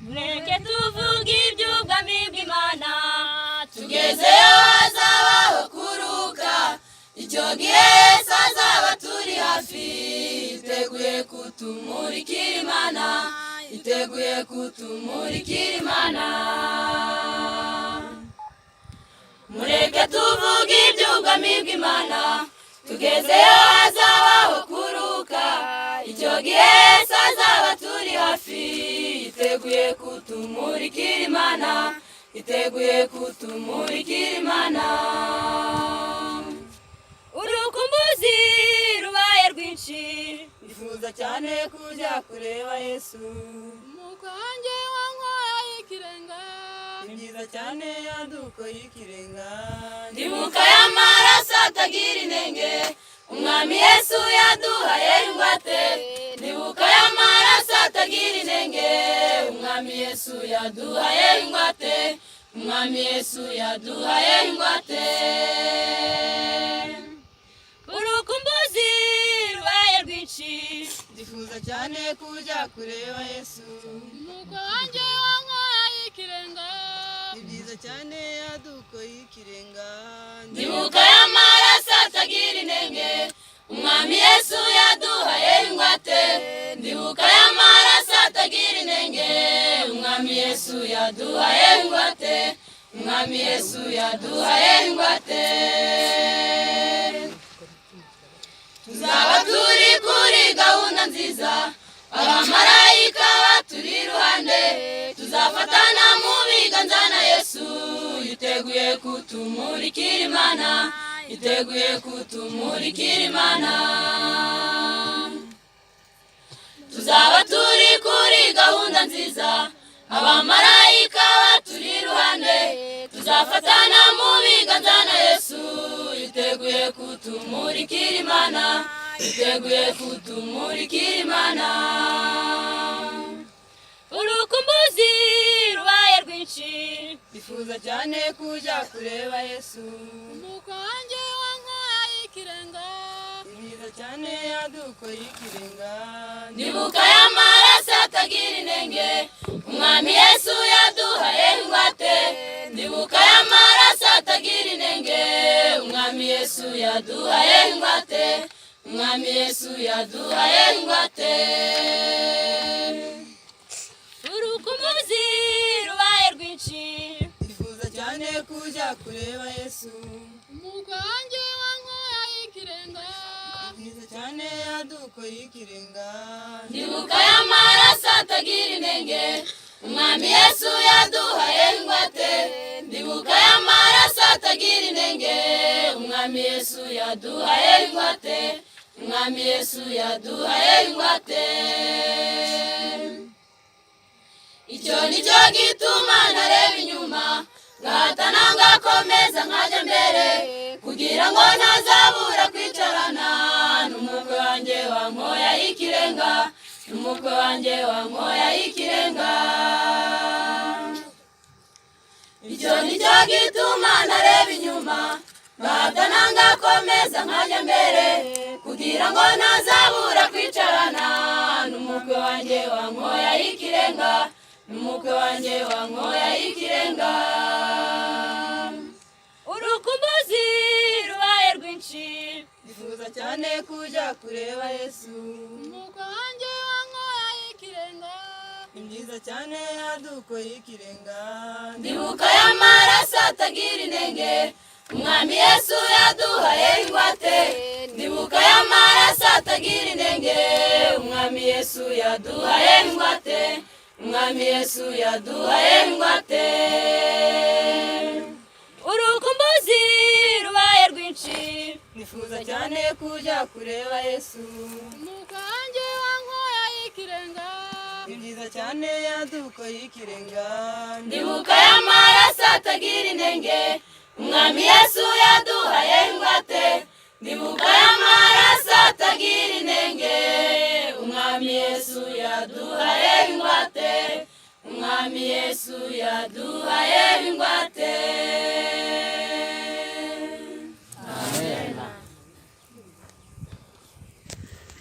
mureke tuvuge iby'ubwami bw'Imana tugezeyo hazabaho kuruka icyo gihe Yesu azaba turi hafi yiteguye kutumurikira Imana yiteguye kutumurikira Imana mureke tuvuge iby'ubwami bw'Imana tugezeyo hazabaho kuruka icyo gihe Yesu azaba turi hafi yiteguye kutumurikira Imana yiteguye kutumurikira Imana urukumbuzi rubaye rwinshi nifuza cyane kujya kureba Yesu mukanjye wankoye ikirenga ni byiza cyane yadukoye ikirenga ndibuka y'amaraso atagira inenge umwami Yesu yaduhaye ingwate ndibuka y'amaraso atagira inenge umwami Yesu yaduhaye ingwate umwami Yesu yaduhaye ingwate urukumbuzi rubaye rwinshi ndifuza cyane kujya kureba Yesu mukanjye wankoye ikirenga ni byiza cyane yadukoye ikirenga ndibuka y'amaraso atagira inenge umwami Yesu yaduhaye ingwate ndibuka y'amaraso atagira inenge umwami Yesu yaduhaye ingwate umwami Yesu yaduhaye ingwate tuzaba turi kuri gahunda nziza abamarayika baturi iruhande tuzafatana mu biganza na Yesu yiteguye kutumurikira Imana yiteguye kutumurikira Imana tuzaba turi kuri gahunda nziza abamarayika baturi iruhande tuzafatana mu biganza na Yesu yiteguye kutumurikira Imana yiteguye kutumurikira Imana urukumbuzi rubaye rwinshi bifuza cyane kujya kureba Yesu mukanjye wankoye ikirenga ni byiza cyane yadukoye ikirenga ndibuka y'amaraso atagira inenge umwami Yesu yaduhaye ingwate ndibuka y'amaraso atagira inenge umwami Yesu yaduhaye ingwate umwami Yesu yaduhaye ingwate urukumbuzi rubaye rwinshi ndifuza cyane kujya kureba Yesu mukanjye wankoye ikirenga byiza cyane yadukoye ikirenga ndibuka y'amaraso atagira inenge umwami Yesu yaduhaye ingwate ndibuka y'amaraso atagira inenge umwami Yesu yaduhaye ingwate umwami Yesu yaduhaye ingwate icyo nicyo gituma ntareba inyuma ngahatana ngakomeza nkajya mbere kugira ngo ntazabura kwicarana n'umukwe wanjye wankoye ikirenga n'umukwe wanjye wankoye ikirenga icyo nicyo gituma ntareba inyuma ngahatana ngakomeza nkajya mbere kugira ngo ntazabura kwicarana n'umukwe wanjye wankoye ikirenga n'umukwe wanjye wankoye ikirenga urukumbuzi rubaye rwinshi ndifuza cyane kujya kureba Yesu mukanjye wankoye ikirenga ni byiza cyane yadukoye ikirenga ndibuka y'amaraso atagira inenge umwami Yesu yaduhaye ingwate ndibuka y'amaraso atagira inenge umwami Yesu yaduhaye ingwate umwami Yesu yaduhaye ingwate urukumbuzi rubaye rwinshi nifuza cyane kujya kureba Yesu mukanjye wankoye ikirenga ni byiza cyane yadukoye ikirenga ndibuka y'amaraso atagira inenge umwami Yesu yaduhaye ingwate ndibuka y'amaraso atagira inenge umwami Yesu yaduhaye ingwate umwami Yesu yaduhaye ingwate